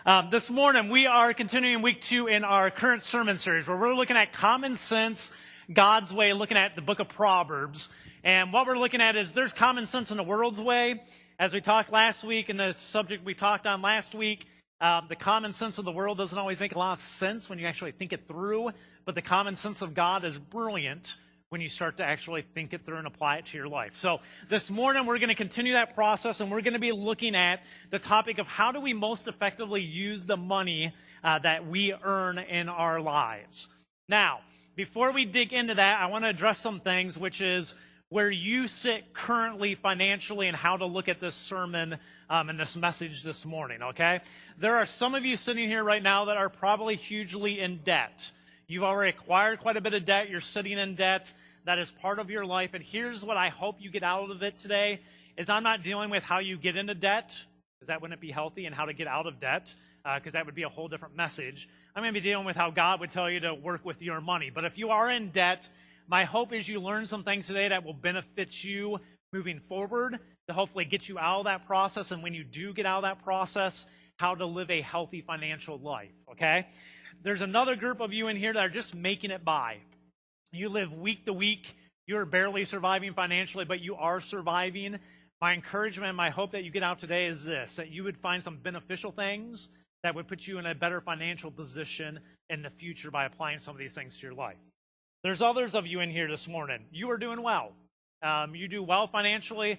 This morning, we are continuing week 2 in our current sermon series where we're looking at common sense, God's way, looking at the book of Proverbs. And what we're looking at is there's common sense in the world's way. As we talked last week and the subject we talked on last week, the common sense of the world doesn't always make a lot of sense when you actually think it through. But the common sense of God is brilliant when you start to actually think it through and apply it to your life. So this morning, we're going to continue that process, and we're going to be looking at the topic of how do we most effectively use the money that we earn in our lives. Now, before we dig into that, I want to address some things, which is where you sit currently financially and how to look at this sermon and this message this morning, okay? There are some of you sitting here right now that are probably hugely in debt. You've already acquired quite a bit of debt. You're sitting in debt. That is part of your life. And here's what I hope you get out of it today is I'm not dealing with how you get into debt, because that wouldn't be healthy, and how to get out of debt, because that would be a whole different message. I'm going to be dealing with how God would tell you to work with your money. But if you are in debt, my hope is you learn some things today that will benefit you moving forward to hopefully get you out of that process. And when you do get out of that process, how to live a healthy financial life, okay? There's another group of you in here that are just making it by. You live week to week. You're barely surviving financially, but you are surviving. My encouragement and my hope that you get out today is this, that you would find some beneficial things that would put you in a better financial position in the future by applying some of these things to your life. There's others of you in here this morning. You are doing well. You do well financially.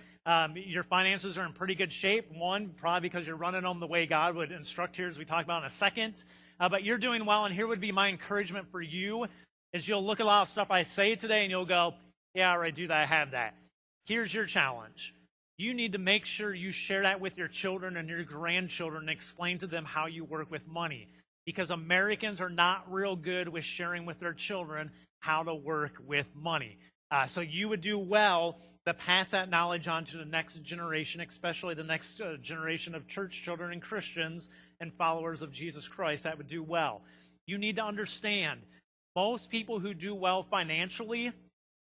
Your finances are in pretty good shape. One, probably because you're running them the way God would instruct here, as we talk about in a second. But you're doing well, and here would be my encouragement for you, is you'll look at a lot of stuff I say today, and you'll go, yeah, I already do that, I have that. Here's your challenge. You need to make sure you share that with your children and your grandchildren and explain to them how you work with money. Because Americans are not real good with sharing with their children how to work with money. So you would do well to pass that knowledge on to the next generation, especially the next generation of church children and Christians and followers of Jesus Christ. That would do well. You need to understand, most people who do well financially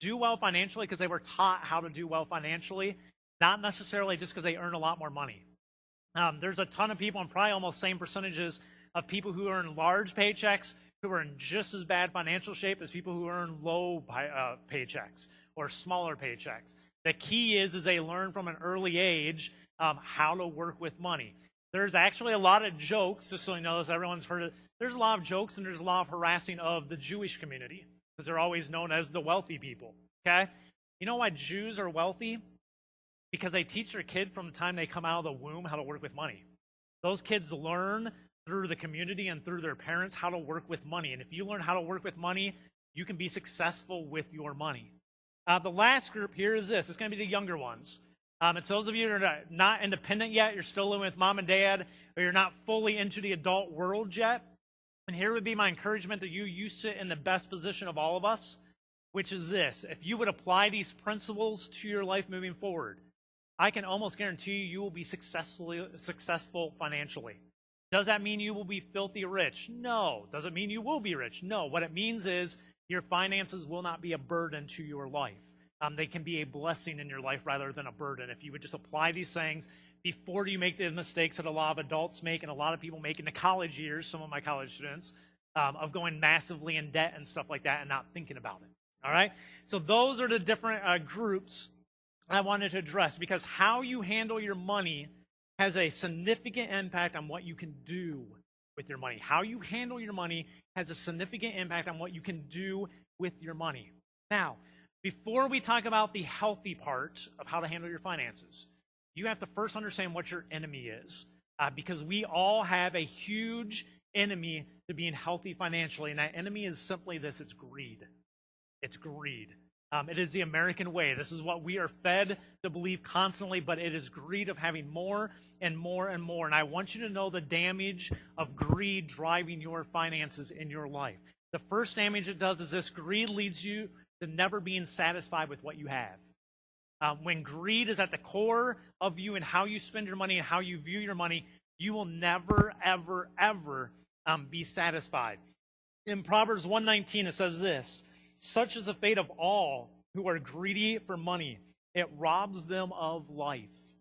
because they were taught how to do well financially, not necessarily just because they earn a lot more money. There's a ton of people, and probably almost same percentages of people who earn large paychecks who are in just as bad financial shape as people who earn low paychecks or smaller paychecks. The key is they learn from an early age how to work with money. There's actually a lot of jokes, just so you know this, everyone's heard it. There's a lot of jokes and there's a lot of harassing of the Jewish community because they're always known as the wealthy people, okay? You know why Jews are wealthy? Because they teach their kid from the time they come out of the womb how to work with money. Those kids learn through the community and through their parents how to work with money. And if you learn how to work with money, you can be successful with your money. The last group here is this. It's going to be the younger ones. It's those of you that are not independent yet. You're still living with mom and dad, or you're not fully into the adult world yet. And here would be my encouragement to you. You sit in the best position of all of us, which is this. If you would apply these principles to your life moving forward, I can almost guarantee you will be successful financially. Does that mean you will be filthy rich? No. Does it mean you will be rich? No. What it means is your finances will not be a burden to your life. They can be a blessing in your life rather than a burden. If you would just apply these things before you make the mistakes that a lot of adults make and a lot of people make in the college years, some of my college students, of going massively in debt and stuff like that and not thinking about it. All right? So those are the different groups I wanted to address, because how you handle your money has a significant impact on what you can do with your money. How you handle your money has a significant impact on what you can do with your money. Now, before we talk about the healthy part of how to handle your finances, you have to first understand what your enemy is, because we all have a huge enemy to being healthy financially, and that enemy is simply this: it's greed. It's greed. It is the American way. This is what we are fed to believe constantly, but it is greed of having more and more and more. And I want you to know the damage of greed driving your finances in your life. The first damage it does is this: greed leads you to never being satisfied with what you have. When greed is at the core of you and how you spend your money and how you view your money, you will never, ever, ever be satisfied. In Proverbs 1:19, it says this: such is the fate of all who are greedy for money. It robs them of life.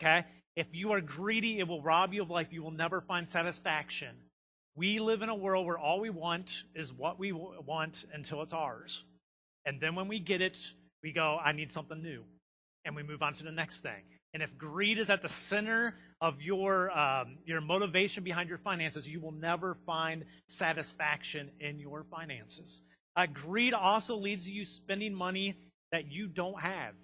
Okay? If you are greedy, it will rob you of life. You will never find satisfaction. We live in a world where all we want is what we want until it's ours. And then when we get it, we go, I need something new. And we move on to the next thing. And if greed is at the center of your motivation behind your finances, you will never find satisfaction in your finances. Greed also leads to you spending money that you don't have.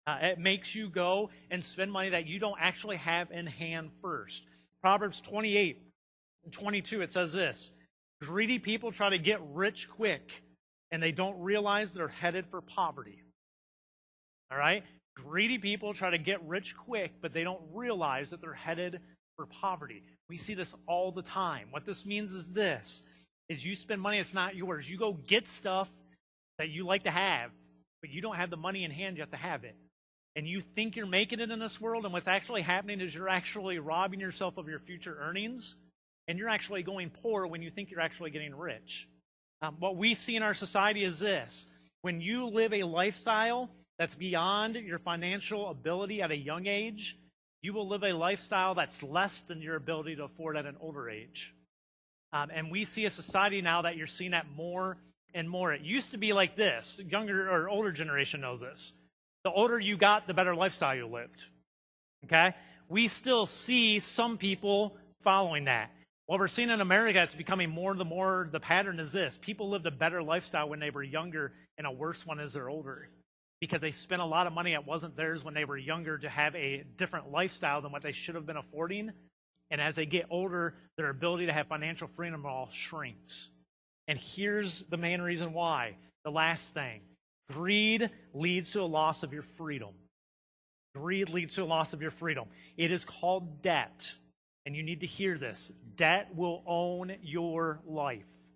It makes you go and spend money that you don't actually have in hand first. Proverbs 28:22, it says this: greedy people try to get rich quick, and they don't realize they're headed for poverty. All right? Greedy people try to get rich quick, but they don't realize that they're headed for poverty. We see this all the time. What this means is this, is you spend money that's not yours. You go get stuff that you like to have, but you don't have the money in hand yet to have it. And you think you're making it in this world, and what's actually happening is you're actually robbing yourself of your future earnings, and you're actually going poor when you think you're actually getting rich. What we see in our society is this: when you live a lifestyle that's beyond your financial ability at a young age, you will live a lifestyle that's less than your ability to afford at an older age. And we see a society now that you're seeing that more and more. It used to be like this. Younger or older generation knows this. The older you got, the better lifestyle you lived. Okay? We still see some people following that. What we're seeing in America is becoming more the pattern is this: people lived a better lifestyle when they were younger and a worse one as they're older, because they spent a lot of money that wasn't theirs when they were younger to have a different lifestyle than what they should have been affording. And as they get older, their ability to have financial freedom all shrinks. And here's the main reason why. The last thing: greed leads to a loss of your freedom. Greed leads to a loss of your freedom. It is called debt. And you need to hear this. Debt will own your life.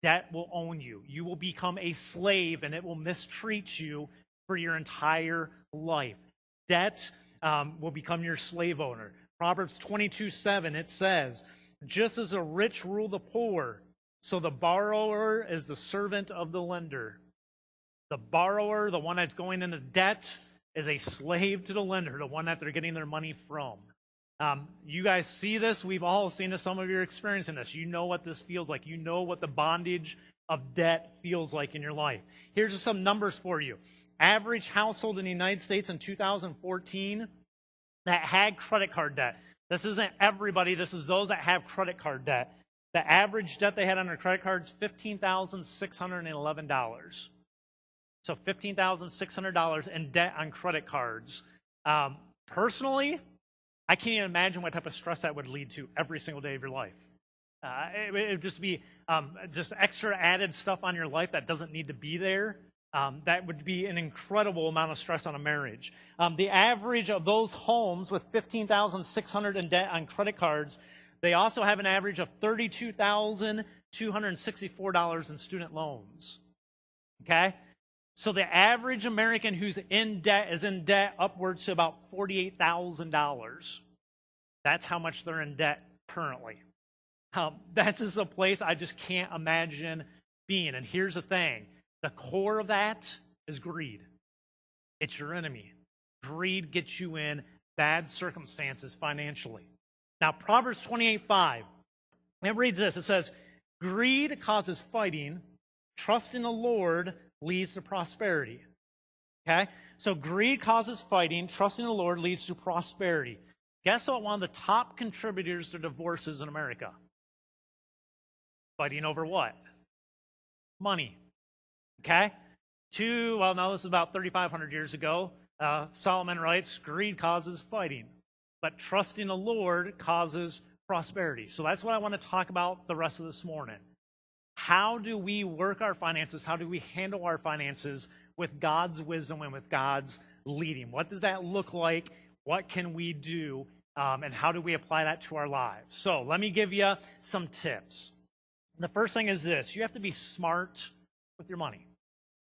Debt will own you. You will become a slave, and it will mistreat you for your entire life. Debt will become your slave owner. Proverbs 22:7, it says, just as the rich rule the poor, so the borrower is the servant of the lender. The borrower, the one that's going into debt, is a slave to the lender, the one that they're getting their money from. You guys see this. We've all seen this. Some of you are experiencing this. You know what this feels like. You know what the bondage of debt feels like in your life. Here's some numbers for you. Average household in the United States in 2014 that had credit card debt. This isn't everybody. This is those that have credit card debt. The average debt they had on their credit cards, $15,611. So $15,600 in debt on credit cards. Personally, I can't even imagine what type of stress that would lead to every single day of your life. It would just be just extra added stuff on your life that doesn't need to be there. That would be an incredible amount of stress on a marriage. The average of those homes with $15,600 in debt on credit cards, they also have an average of $32,264 in student loans. Okay? So the average American who's in debt is in debt upwards to about $48,000. That's how much they're in debt currently. That's just a place I just can't imagine being. And here's the thing. The core of that is greed. It's your enemy. Greed gets you in bad circumstances financially. Now, Proverbs 28:5, it reads this. It says, greed causes fighting. Trust in the Lord leads to prosperity. Okay? So greed causes fighting. Trusting in the Lord leads to prosperity. Guess what one of the top contributors to divorce is in America? Fighting over what? Money. Okay? This is about 3,500 years ago. Solomon writes, greed causes fighting, but trusting the Lord causes prosperity. So that's what I want to talk about the rest of this morning. How do we work our finances? How do we handle our finances with God's wisdom and with God's leading? What does that look like? What can we do? And how do we apply that to our lives? So let me give you some tips. The first thing is this. You have to be smart with your money.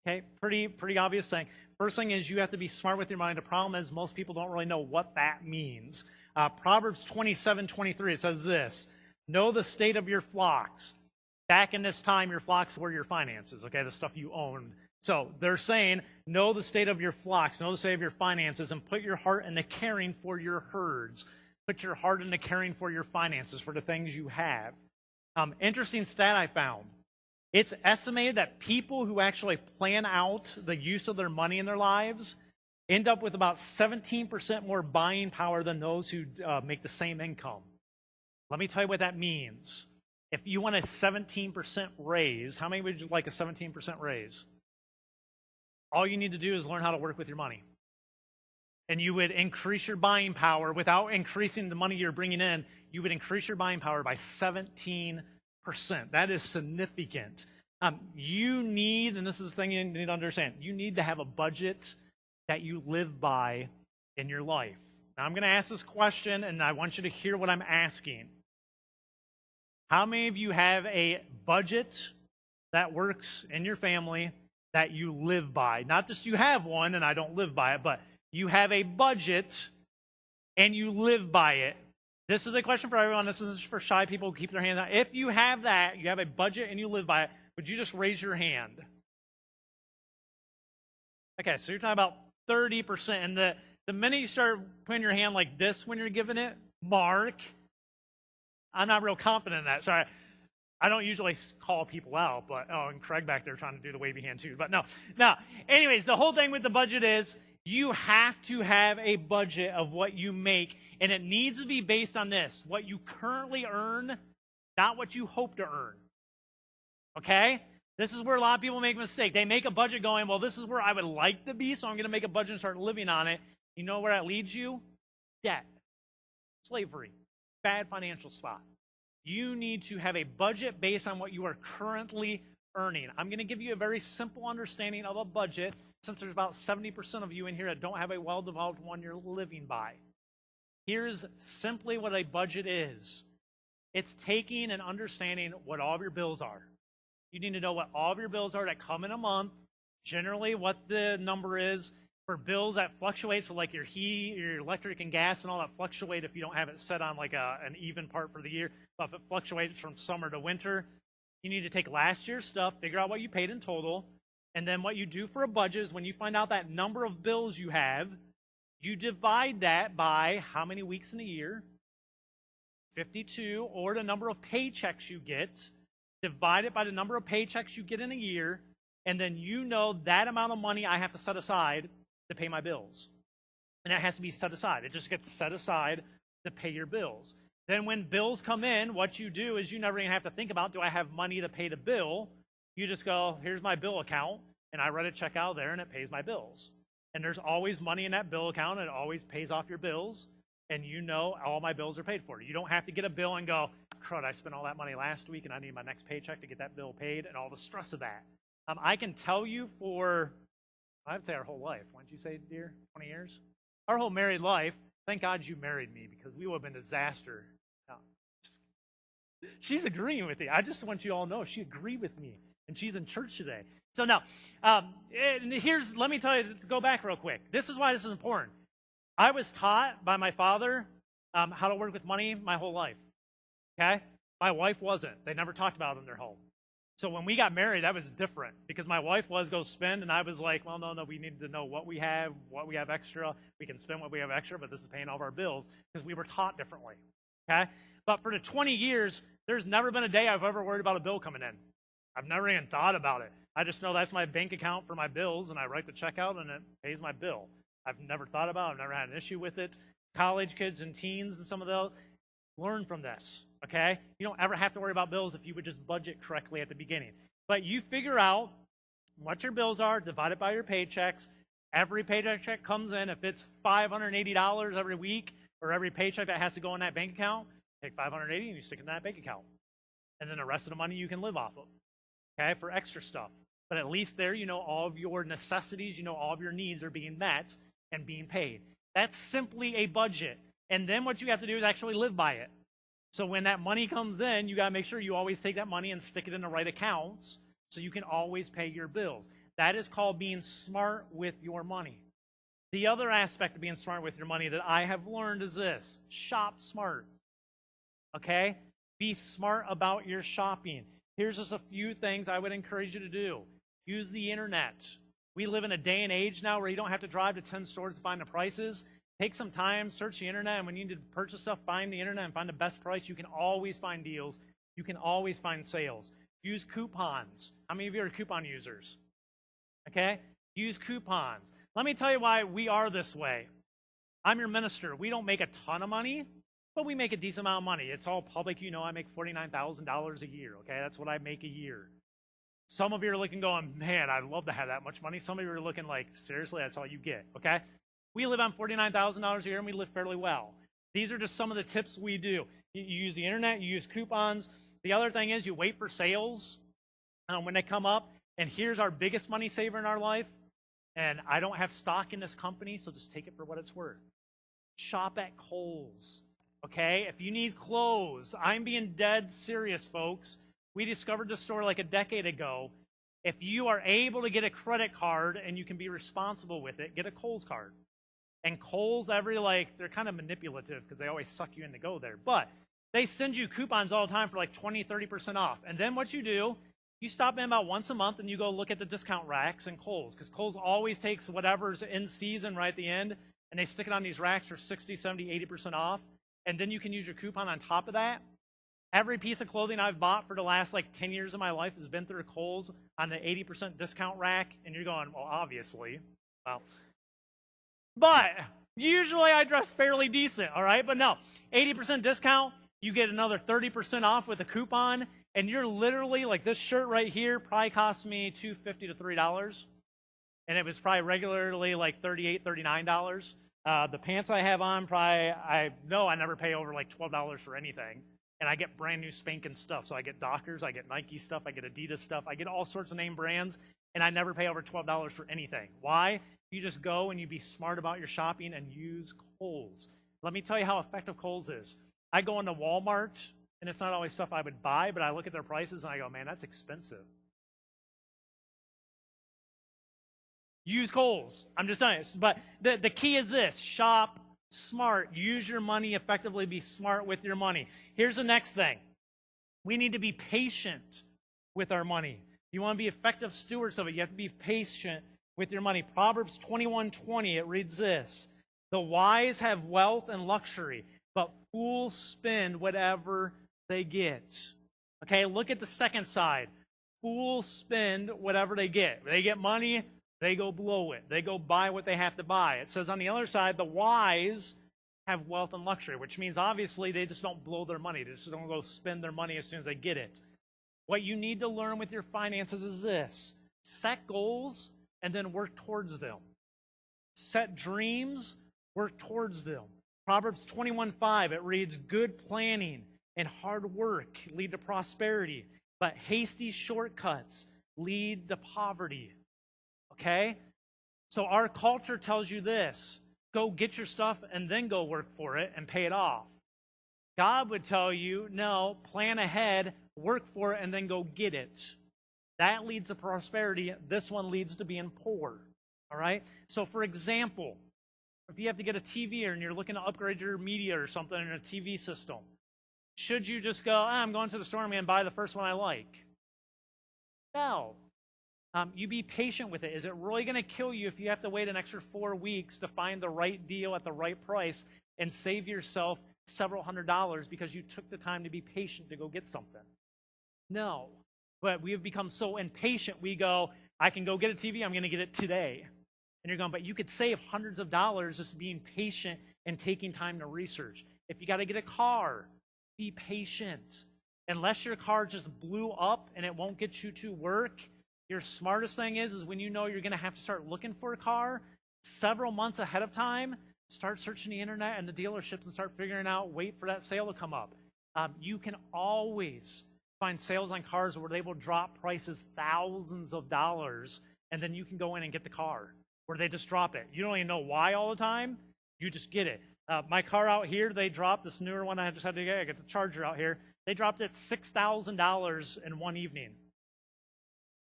Okay, pretty obvious thing. First thing is you have to be smart with your money. The problem is most people don't really know what that means. Proverbs 27:23, it says this: know the state of your flocks. Back in this time, your flocks were your finances, okay, the stuff you own. So they're saying, know the state of your flocks, know the state of your finances, and put your heart into caring for your herds. Put your heart into caring for your finances, for the things you have. Interesting stat I found. It's estimated that people who actually plan out the use of their money in their lives end up with about 17% more buying power than those who make the same income. Let me tell you what that means. If you want a 17% raise, how many would you like a 17% raise? All you need to do is learn how to work with your money. And you would increase your buying power without increasing the money you're bringing in. You would increase your buying power by 17%. That is significant. You need, and this is the thing you need to understand, you need to have a budget that you live by in your life. Now, I'm going to ask this question, and I want you to hear what I'm asking. How many of you have a budget that works in your family that you live by? Not just you have one and I don't live by it, but you have a budget and you live by it. This is a question for everyone. This is for shy people who keep their hands out. If you have that, you have a budget and you live by it, would you just raise your hand? Okay, so you're talking about 30%. And the minute you start putting your hand like this when you're giving it, Mark, I'm not real confident in that. Sorry. I don't usually call people out, but, and Craig back there trying to do the wavy hand too. But no. Anyways, the whole thing with the budget is you have to have a budget of what you make, and it needs to be based on this, what you currently earn, not what you hope to earn. Okay? This is where a lot of people make a mistake. They make a budget going, well, this is where I would like to be, so I'm going to make a budget and start living on it. You know where that leads you? Debt. Slavery. Bad financial spot. You need to have a budget based on what you are currently earning. I'm going to give you a very simple understanding of a budget, since there's about 70% of you in here that don't have a well-developed one you're living by. Here's simply what a budget is. It's taking and understanding what all of your bills are. You need to know what all of your bills are that come in a month, generally what the number is. For bills that fluctuate, so like your heat, your electric and gas and all that fluctuate if you don't have it set on like an even part for the year. But if it fluctuates from summer to winter, you need to take last year's stuff, figure out what you paid in total, and then what you do for a budget is when you find out that number of bills you have, you divide that by how many weeks in a year, 52, or the number of paychecks you get, divide it by the number of paychecks you get in a year, and then you know that amount of money I have to set aside to pay my bills. And that has to be set aside. It just gets set aside to pay your bills. Then when bills come in, what you do is you never even have to think about, do I have money to pay the bill? You just go, here's my bill account, and I write a check out there, and it pays my bills. And there's always money in that bill account, and it always pays off your bills, and you know all my bills are paid for. You don't have to get a bill and go, crud, I spent all that money last week, and I need my next paycheck to get that bill paid, and all the stress of that. I can tell you for, I would say our whole life. Why don't you say, dear, 20 years? Our whole married life, thank God you married me, because we would have been a disaster. No, she's agreeing with me. I just want you all to know she agreed with me, and she's in church today. So now, let me tell you, to go back real quick. This is why this is important. I was taught by my father how to work with money my whole life, okay? My wife wasn't. They never talked about it in their home. So when we got married, that was different, because my wife was go spend, and I was like, well, no, we need to know what we have extra. We can spend what we have extra, but this is paying all of our bills, because we were taught differently, okay? But for the 20 years, there's never been a day I've ever worried about a bill coming in. I've never even thought about it. I just know that's my bank account for my bills, and I write the check out, and it pays my bill. I've never thought about it. I've never had an issue with it. College kids and teens and some of those, learn from this, okay? You don't ever have to worry about bills if you would just budget correctly at the beginning. But you figure out what your bills are, divide it by your paychecks. Every paycheck comes in. If it's $580 every week, or every paycheck that has to go in that bank account, take $580 and you stick it in that bank account. And then the rest of the money you can live off of, okay, for extra stuff. But at least there you know all of your necessities, you know all of your needs are being met and being paid. That's simply a budget. And then what you have to do is actually live by it. So when that money comes in, you got to make sure you always take that money and stick it in the right accounts so you can always pay your bills. That is called being smart with your money. The other aspect of being smart with your money that I have learned is this: shop smart. Okay? Be smart about your shopping. Here's just a few things I would encourage you to do. Use the internet. We live in a day and age now where you don't have to drive to 10 stores to find the prices. Take some time, search the internet, and when you need to purchase stuff, find the internet and find the best price. You can always find deals. You can always find sales. Use coupons. How many of you are coupon users? Okay? Use coupons. Let me tell you why we are this way. I'm your minister. We don't make a ton of money, but we make a decent amount of money. It's all public. You know I make $49,000 a year, okay? That's what I make a year. Some of you are looking going, man, I'd love to have that much money. Some of you are looking like, seriously, that's all you get, okay? We live on $49,000 a year, and we live fairly well. These are just some of the tips we do. You use the internet. You use coupons. The other thing is you wait for sales when they come up. And here's our biggest money saver in our life. And I don't have stock in this company, so just take it for what it's worth. Shop at Kohl's, okay? If you need clothes, I'm being dead serious, folks. We discovered this store like a decade ago. If you are able to get a credit card and you can be responsible with it, get a Kohl's card. And Kohl's, they're kind of manipulative because they always suck you in to go there. But they send you coupons all the time for like 20, 30% off. And then what you do, you stop in about once a month and you go look at the discount racks in Kohl's, because Kohl's always takes whatever's in season right at the end, and they stick it on these racks for 60, 70, 80% off. And then you can use your coupon on top of that. Every piece of clothing I've bought for the last 10 years of my life has been through Kohl's on the 80% discount rack. And you're going, well, obviously. Well, but usually I dress fairly decent, all right? But no, 80% discount, you get another 30% off with a coupon. And you're literally, this shirt right here probably cost me $2.50 to $3. And it was probably regularly $38, $39. The pants I have on, I never pay over $12 for anything. And I get brand new spanking stuff. So I get Dockers, I get Nike stuff, I get Adidas stuff, I get all sorts of name brands, and I never pay over $12 for anything. Why? You just go and you be smart about your shopping and use Kohl's. Let me tell you how effective Kohl's is. I go into Walmart, and it's not always stuff I would buy, but I look at their prices and I go, man, that's expensive. Use Kohl's. I'm just telling you. But the key is this: shop smart. Use your money effectively. Be smart with your money. Here's the next thing. We need to be patient with our money. You want to be effective stewards of it, you have to be patient with your money. Proverbs 21:20, it reads this: the wise have wealth and luxury, but fools spend whatever they get. Okay, look at the second side. Fools spend whatever they get. They get money, they go blow it. They go buy what they have to buy. It says on the other side, the wise have wealth and luxury, which means obviously they just don't blow their money. They just don't go spend their money as soon as they get it. What you need to learn with your finances is this: set goals and then work towards them. Set dreams, work towards them. Proverbs 21:5, it reads, good planning and hard work lead to prosperity, but hasty shortcuts lead to poverty. Okay? So our culture tells you this: go get your stuff and then go work for it and pay it off. God would tell you, no, plan ahead, work for it, and then go get it. That leads to prosperity. This one leads to being poor. All right? So for example, if you have to get a TV and you're looking to upgrade your media or something in a TV system, should you just go, I'm going to the store and buy the first one I like? No. You be patient with it. Is it really going to kill you if you have to wait an extra 4 weeks to find the right deal at the right price and save yourself several $100s because you took the time to be patient to go get something? No. But we have become so impatient, we go, I can go get a TV, I'm going to get it today. And you're going, but you could save hundreds of dollars just being patient and taking time to research. If you got to get a car, be patient. Unless your car just blew up and it won't get you to work, your smartest thing is when you know you're going to have to start looking for a car several months ahead of time, start searching the internet and the dealerships and start figuring out, wait for that sale to come up. You can always find sales on cars where they will drop prices thousands of dollars, and then you can go in and get the car, where they just drop it. You don't even know why all the time. You just get it. My car out here, they dropped this newer one I just had to get. I got the Charger out here. They dropped it $6,000 in one evening.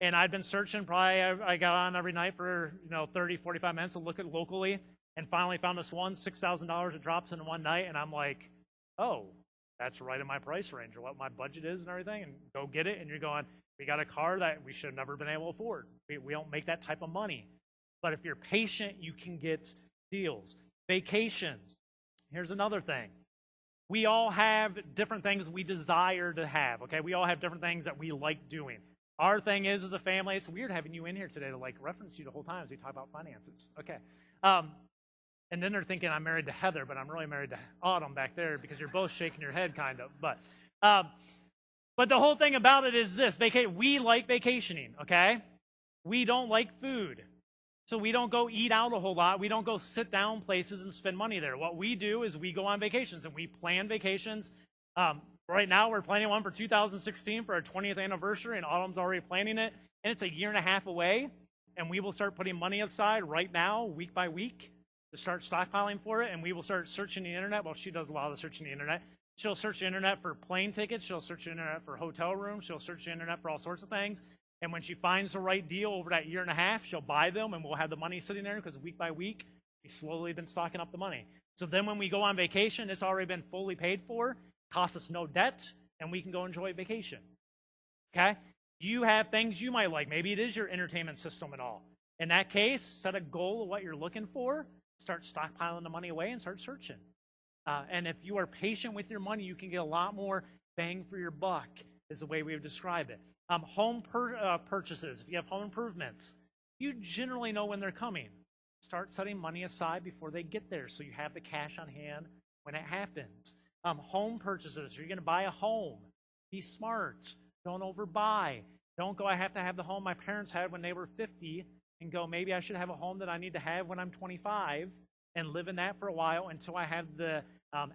And I'd been searching, probably I got on every night for 30, 45 minutes to look at locally, and finally found this one, $6,000 it drops in one night, and I'm like, oh, that's right in my price range or what my budget is and everything, and go get it. And you're going, we got a car that we should have never been able to afford. We don't make that type of money. But if you're patient, you can get deals. Vacations. Here's another thing. We all have different things we desire to have, okay? We all have different things that we like doing. Our thing is, as a family, it's weird having you in here today to like reference you the whole time as we talk about finances. Okay. And then they're thinking I'm married to Heather, but I'm really married to Autumn back there because you're both shaking your head kind of. But the whole thing about it is this. We like vacationing, okay? We don't like food. So we don't go eat out a whole lot. We don't go sit down places and spend money there. What we do is we go on vacations, and we plan vacations. Right now, we're planning one for 2016 for our 20th anniversary, and Autumn's already planning it. And it's a year and a half away, and we will start putting money aside right now, week by week, to start stockpiling for it. And we will start searching the internet. Well, she does a lot of the searching the internet. She'll search the internet for plane tickets. She'll search the internet for hotel rooms. She'll search the internet for all sorts of things. And when she finds the right deal over that year and a half, she'll buy them, and we'll have the money sitting there because week by week, we've slowly been stocking up the money. So then when we go on vacation, it's already been fully paid for, costs us no debt, and we can go enjoy vacation. Okay? You have things you might like. Maybe it is your entertainment system and all. In that case, set a goal of what you're looking for, start stockpiling the money away, and start searching. And if you are patient with your money, you can get a lot more bang for your buck, is the way we would describe it. Home purchases, if you have home improvements, you generally know when they're coming. Start setting money aside before they get there so you have the cash on hand when it happens. Home purchases, if you're going to buy a home, be smart. Don't overbuy. Don't go, I have to have the home my parents had when they were 50, and go, maybe I should have a home that I need to have when I'm 25 and live in that for a while until I have the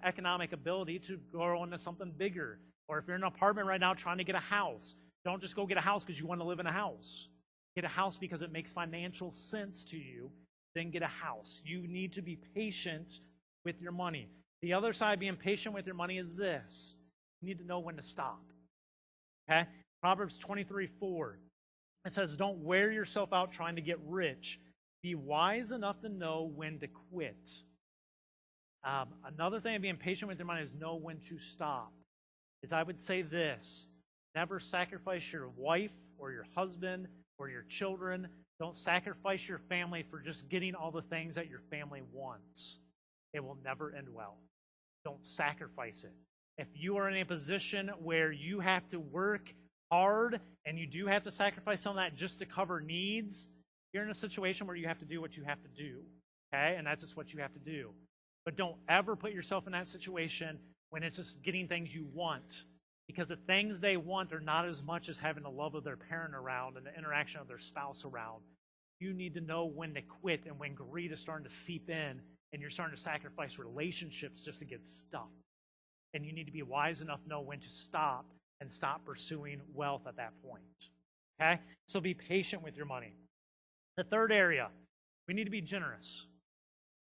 economic ability to grow into something bigger. Or if you're in an apartment right now trying to get a house, don't just go get a house because you want to live in a house. Get a house because it makes financial sense to you. Then get a house. You need to be patient with your money. The other side of being patient with your money is this. You need to know when to stop. Okay? Proverbs 23:4. It says, don't wear yourself out trying to get rich. Be wise enough to know when to quit. Another thing of being patient with your money is know when to stop. Is I would say this. Never sacrifice your wife or your husband or your children. Don't sacrifice your family for just getting all the things that your family wants. It will never end well. Don't sacrifice it. If you are in a position where you have to work hard and you do have to sacrifice some of that just to cover needs, you're in a situation where you have to do what you have to do. Okay? And that's just what you have to do. But don't ever put yourself in that situation when it's just getting things you want. Because the things they want are not as much as having the love of their parent around and the interaction of their spouse around. You need to know when to quit and when greed is starting to seep in and you're starting to sacrifice relationships just to get stuff. And you need to be wise enough to know when to stop and stop pursuing wealth at that point. Okay? So be patient with your money. The third area, we need to be generous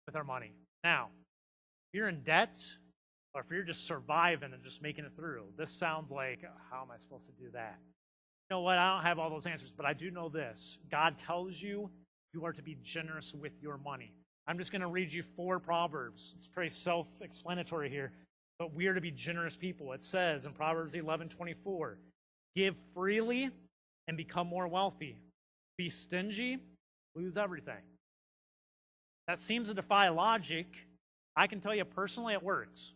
with our money. Now, if you're in debt, or if you're just surviving and just making it through, this sounds like, how am I supposed to do that? You know what? I don't have all those answers, but I do know this. God tells you you are to be generous with your money. I'm just going to read you 4 Proverbs. It's pretty self-explanatory here, but we are to be generous people. It says in Proverbs 11:24, give freely and become more wealthy. Be stingy, lose everything. That seems to defy logic. I can tell you personally it works.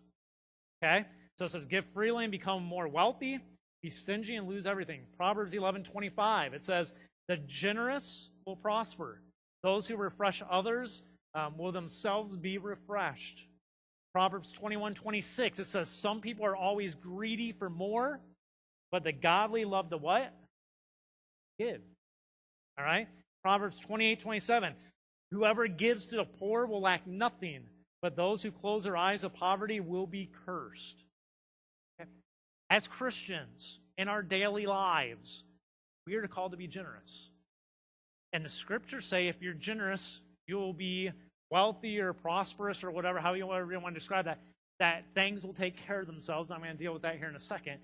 Okay? So it says, give freely and become more wealthy. Be stingy and lose everything. Proverbs 11:25. It says, the generous will prosper. Those who refresh others will themselves be refreshed. Proverbs 21:26. It says, some people are always greedy for more, but the godly love to what? Give. All right? Proverbs 28:27. Whoever gives to the poor will lack nothing, but those who close their eyes to poverty will be cursed. Okay? As Christians, in our daily lives, we are called to be generous. And the scriptures say if you're generous, you will be wealthy or prosperous or whatever, however you want to describe that, that things will take care of themselves. I'm going to deal with that here in a second.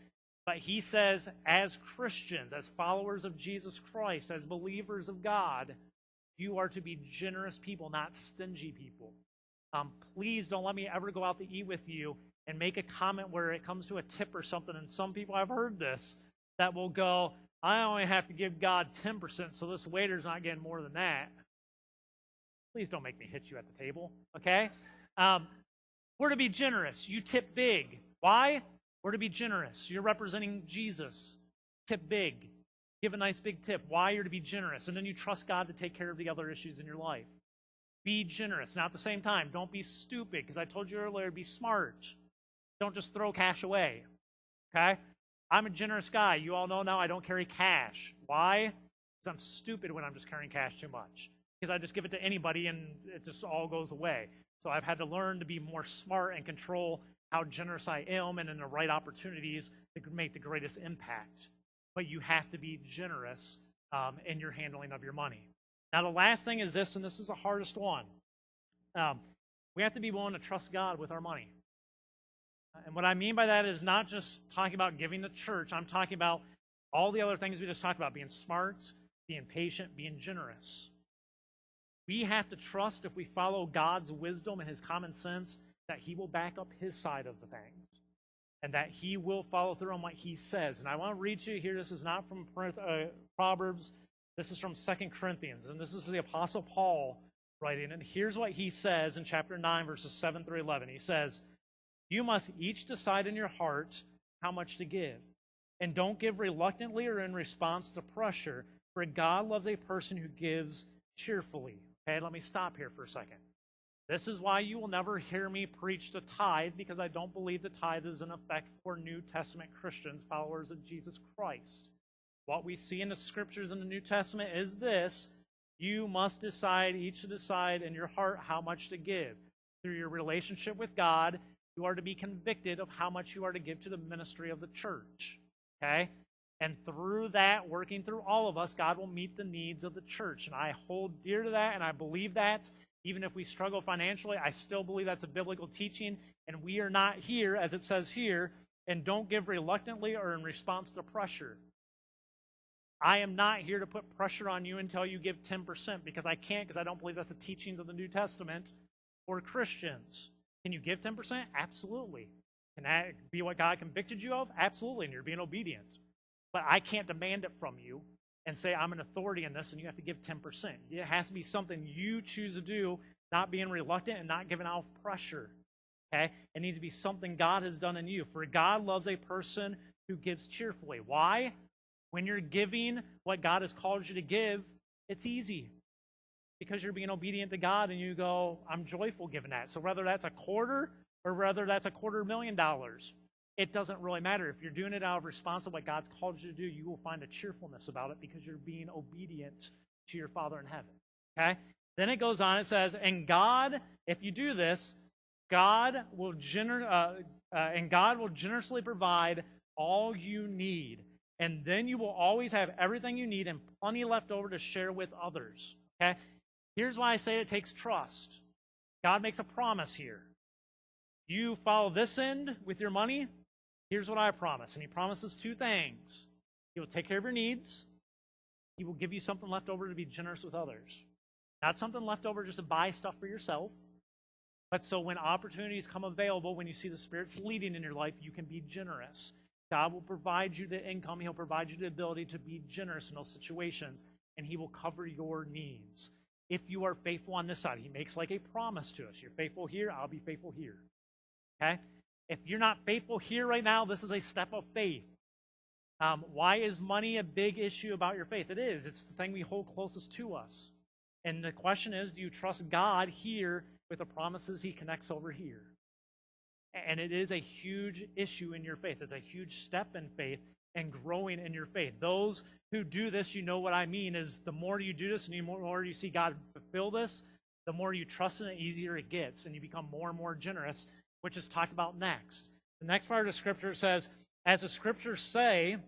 But he says, as Christians, as followers of Jesus Christ, as believers of God, you are to be generous people, not stingy people. Please don't let me ever go out to eat with you and make a comment where it comes to a tip or something, and some people, I've heard this, that will go, I only have to give God 10%, so this waiter's not getting more than that. Please don't make me hit you at the table, okay? We're to be generous. You tip big. Why? We're to be generous. You're representing Jesus. Tip big. Give a nice big tip. Why? You're to be generous. And then you trust God to take care of the other issues in your life. Be generous. Now, at the same time, don't be stupid, because I told you earlier, be smart. Don't just throw cash away, okay? I'm a generous guy. You all know now I don't carry cash. Why? Because I'm stupid when I'm just carrying cash too much. Because I just give it to anybody and it just all goes away. So I've had to learn to be more smart and control how generous I am, and in the right opportunities to make the greatest impact. But you have to be generous in your handling of your money. Now, the last thing is this, and this is the hardest one. We have to be willing to trust God with our money. And what I mean by that is not just talking about giving to church. I'm talking about all the other things we just talked about, being smart, being patient, being generous. We have to trust, if we follow God's wisdom and his common sense, that he will back up his side of the things, and that he will follow through on what he says. And I want to read to you here, this is not from Proverbs, this is from 2 Corinthians, and this is the Apostle Paul writing. And here's what he says in chapter 9, verses 7 through 11. He says, you must each decide in your heart how much to give, and don't give reluctantly or in response to pressure, for God loves a person who gives cheerfully. Okay, let me stop here for a second. This is why you will never hear me preach the tithe, because I don't believe the tithe is in effect for New Testament Christians, followers of Jesus Christ. What we see in the scriptures in the New Testament is this: you must each decide in your heart how much to give. Through your relationship with God, you are to be convicted of how much you are to give to the ministry of the church. Okay? And through that, working through all of us, God will meet the needs of the church. And I hold dear to that, and I believe that. Even if we struggle financially, I still believe that's a biblical teaching. And we are not here, as it says here, and don't give reluctantly or in response to pressure. I am not here to put pressure on you until you give 10%, because I can't, because I don't believe that's the teachings of the New Testament for Christians. Can you give 10%? Absolutely. Can that be what God convicted you of? Absolutely, and you're being obedient. But I can't demand it from you and say, I'm an authority in this and you have to give 10%. It has to be something you choose to do, not being reluctant and not giving off pressure. Okay? It needs to be something God has done in you. For God loves a person who gives cheerfully. Why? When you're giving what God has called you to give, it's easy, because you're being obedient to God and you go, I'm joyful giving that. So whether that's a quarter or whether that's $250,000, it doesn't really matter. If you're doing it out of response to what God's called you to do, you will find a cheerfulness about it, because you're being obedient to your Father in heaven. Okay? Then it goes on, it says, and God, if you do this, God will generously provide all you need. And then you will always have everything you need and plenty left over to share with others. Okay? Here's why I say it takes trust. God makes a promise here. You follow this end with your money, here's what I promise. And he promises two things. He will take care of your needs. He will give you something left over to be generous with others. Not something left over just to buy stuff for yourself, but so when opportunities come available, when you see the Spirit's leading in your life, you can be generous. God will provide you the income. He'll provide you the ability to be generous in those situations, and he will cover your needs. If you are faithful on this side, he makes like a promise to us. You're faithful here, I'll be faithful here. Okay? If you're not faithful here right now, this is a step of faith. Why is money a big issue about your faith? It is. It's the thing we hold closest to us. And the question is, do you trust God here with the promises he connects over here? And it is a huge issue in your faith. It's a huge step in faith and growing in your faith. Those who do this, you know what I mean, is the more you do this and the more you see God fulfill this, the more you trust in it, easier it gets, and you become more and more generous, which is talked about next. The next part of the scripture says, as the scriptures say,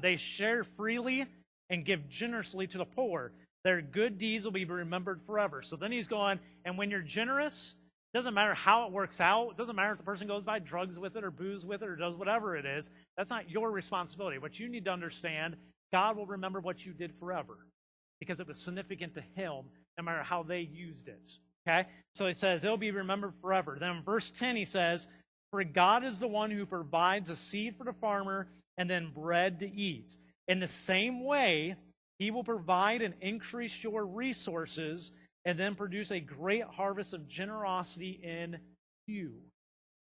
they share freely and give generously to the poor. Their good deeds will be remembered forever. So then he's going, and when you're generous, it doesn't matter how it works out. It doesn't matter if the person goes buy drugs with it or booze with it or does whatever it is. That's not your responsibility. What you need to understand, God will remember what you did forever, because it was significant to him no matter how they used it. Okay? So he says, it'll be remembered forever. Then in verse 10 he says, For God is the one who provides a seed for the farmer and then bread to eat. In the same way, he will provide and increase your resources and then produce a great harvest of generosity in you.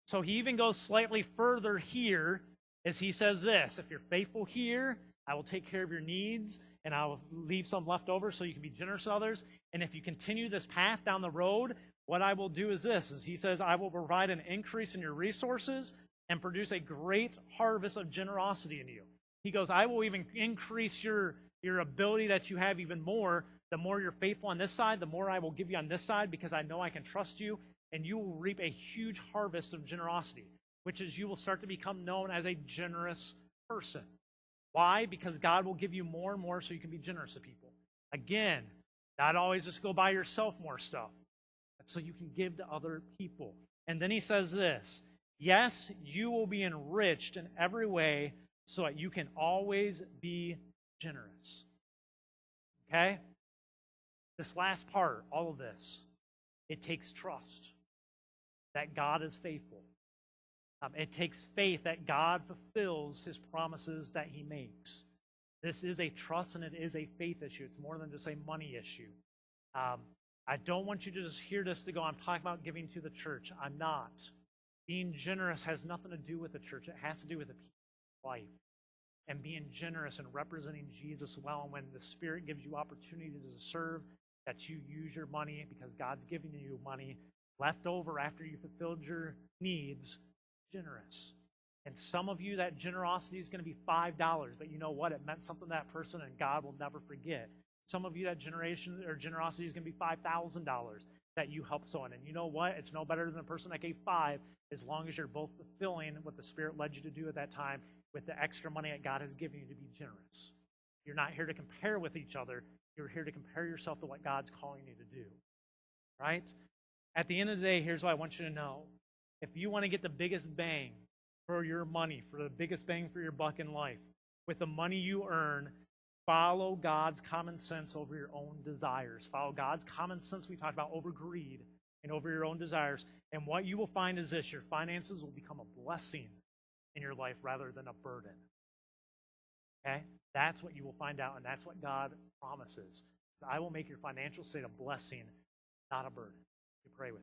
So he even goes slightly further here as he says this: if you're faithful here, I will take care of your needs and I will leave some left over so you can be generous to others. And if you continue this path down the road, what I will do is this, he says, I will provide an increase in your resources and produce a great harvest of generosity in you. He goes, I will even increase your ability that you have even more. The more you're faithful on this side, the more I will give you on this side, because I know I can trust you, and you will reap a huge harvest of generosity, which is you will start to become known as a generous person. Why? Because God will give you more and more so you can be generous to people. Again, not always just go buy yourself more stuff. That's so you can give to other people. And then he says this: yes, you will be enriched in every way so that you can always be generous. Okay? This last part, all of this, it takes trust that God is faithful. It takes faith that God fulfills his promises that he makes. This is a trust and it is a faith issue. It's more than just a money issue. I don't want you to just hear this to go, I'm talking about giving to the church. I'm not. Being generous has nothing to do with the church. It has to do with the people's life. And being generous and representing Jesus well. And when the Spirit gives you opportunity to serve, that you use your money because God's giving you money left over after you fulfilled your needs, generous. And some of you, that generosity is going to be $5, but you know what? It meant something to that person, and God will never forget. Some of you, that generosity is going to be $5,000 that you help someone. And you know what? It's no better than the person that gave $5, as long as you're both fulfilling what the Spirit led you to do at that time with the extra money that God has given you to be generous. You're not here to compare with each other. You're here to compare yourself to what God's calling you to do. Right? At the end of the day, here's what I want you to know. If you want to get the biggest bang for your money, for the biggest bang for your buck in life, with the money you earn, follow God's common sense over your own desires. Follow God's common sense we talked about over greed and over your own desires. And what you will find is this: your finances will become a blessing in your life rather than a burden. Okay? That's what you will find out, and that's what God promises. I will make your financial state a blessing, not a burden. You pray with me.